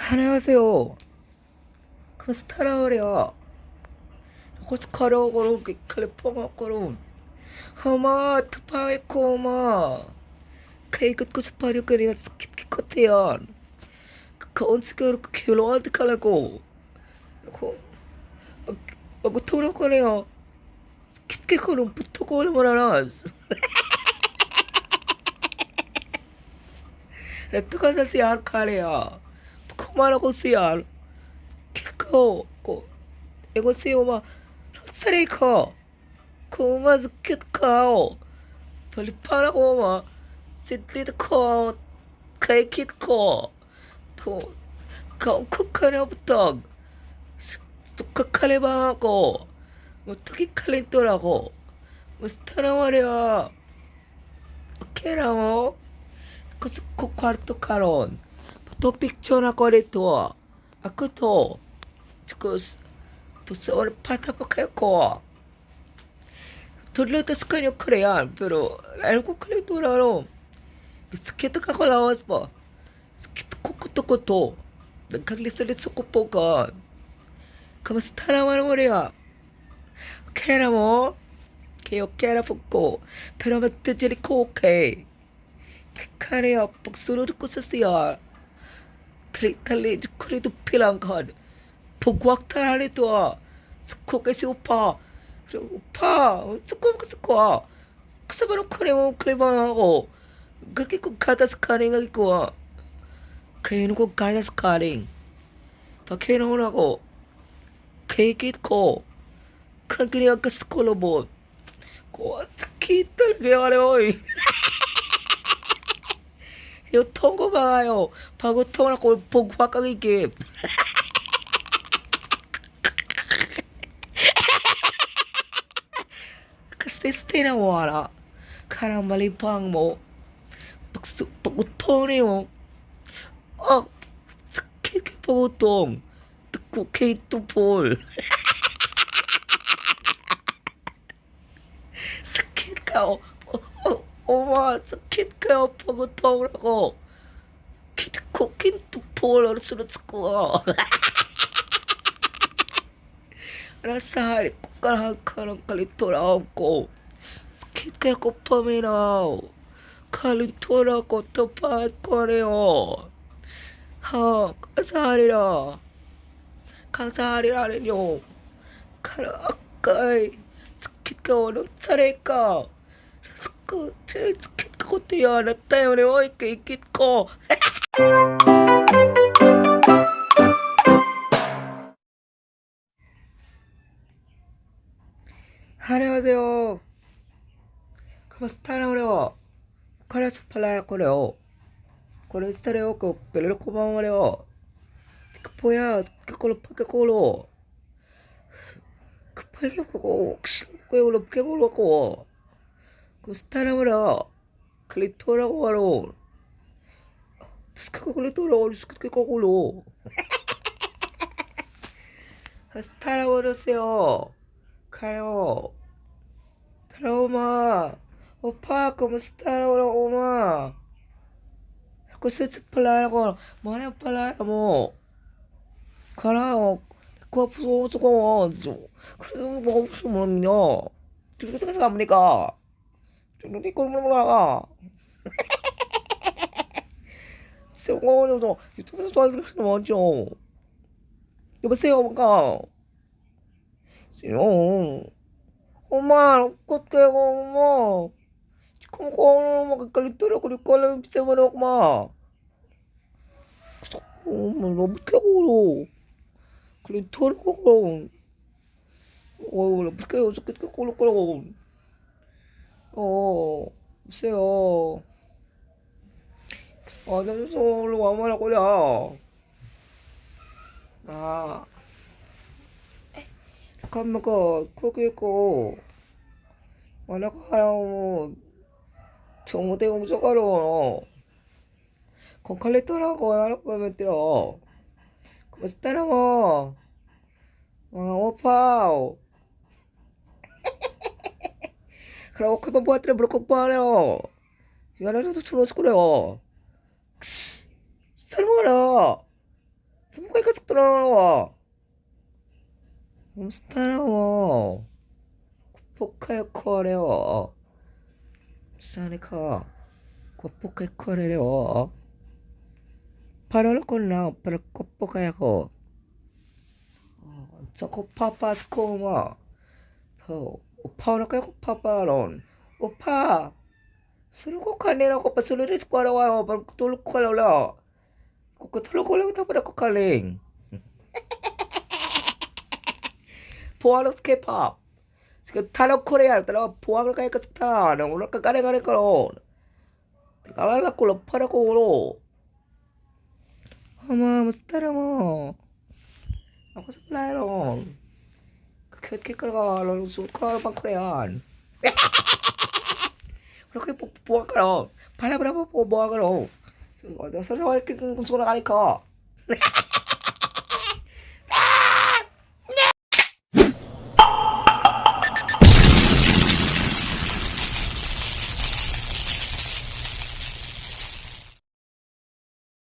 안녕하세요. 스타라오레요. 호스카로고로 칼리포니아고로 하마 트파이코마 케이크 쿠스파리오케리나 스키코테연 카온스케로 킬로한테 칼라고 고 토로코네요. 스키코는 부토고를 모라나스 레토카사시 아르카레야 코마라고 시알 키코 고 에고시오마 로사레이코 코마즈 키카오 벌리파라고마 시티드코 케이키코 또 쿠카레부터 스토카카레방하고 뭐 토끼칼린또라고 뭐 스타라마리아 케라모 코스코 콰르토 카론 토픽초나 거리토 아쿠토 스쿠스 토스올 파타포케코 돌려도 스카뇨 크레안 pero algo calenturaron skit kakalawas pa skit kukutukuto nagkaglisalit sa kupokan kamusta naman mo rin kera mo kayo kera po pero magtijili ko okay kaya pagsunod ko sa siya tali kuri to pilang kad pagwakta nito sako kasi upa sako sako kasama ng kare mo kalibang ako gagi ko gatas karing gagi ko kaya ko gatas karing pakailan mo na ako kikit ko kan kiniya ka sa kolobot ko at sakit talaga yung ano oy yung tongko ba kayo pagutong ako pagwak ang igip kasi stay na wala karang malipang mo pagutong niyo sakit ka pagutong tako kay tupol sakit ka oma sakit ka pagutong ako kitko tupol ang sunod ko Rasari ko karang kalitora ko sakit kaya ko paminaw kalitora ko tapat ko niyo kasarira rin yung karakay sakit ka walang saray ka sakit ka ko tiyan at tayo ni oy kikit ko 안녕하세요. 스타랑 그래요. 그래서 팔라야 그래요. 그래서 그 별로 고마워 그래요. 그 뭐야 그걸로 파게걸로 그 파게고 그걸로 파게걸로 그 스타랑 그래요. 클리토라고 바로 스카고 클리토라고 스카고 스타라고 그랬어요. 가요. 트라우마 오빠 como está ahora oma 자꾸 스치 팔라고 뭐냐 팔라 뭐 가라요 그 앞으로 저거 그래서 뭐 없으면요 저렇게 돼서 갑니까 저렇게 꼴물 몰라 저거 유튜브에서 좋아하는 거 뭐죠 여보세요 뭔가 엄마 어떡해 엄마 지금 엄마 kalito kuri kolam bisa mana ma 엄마 너무 캐고로 kalito ko 어떻게 어떻게 꼴꼴꼴 보세요 잠시만 얼른 와봐라 거려 아 잠깐만 거기 있고 만약 하라고 정무대 공소가로 con 칼리토라고 하라고 뛰어 그래서 따라와 오빠 그러고 그만 보았더니 무릎 뻔해요 시간에도 들어서 그래요 설마라 stanowa. Stanowa. Pokai koreo. Sanika. Pokai koreo. Paralo ko na, pero pokai ako. 저거 파파스코마 오빠는 그냥 파파론 오빠 술고 칼리라고 오빠 술을 스코라 와요 돌고 칼라 그 돌고 칼라 타버려 칼링 보아로 스케팝 그 타로 코레알 따라 보아로 가이까 스타 너 오늘 가래 가래 거로 가랄라 콜로 파라고로 아마 스타라모 ako sa plano. Kakit ka ka, lalo suot ka pang Korean. Pero kayo pupuwa ka no. Para po pupuwa ka no. Sa nawal ka kung sura ka.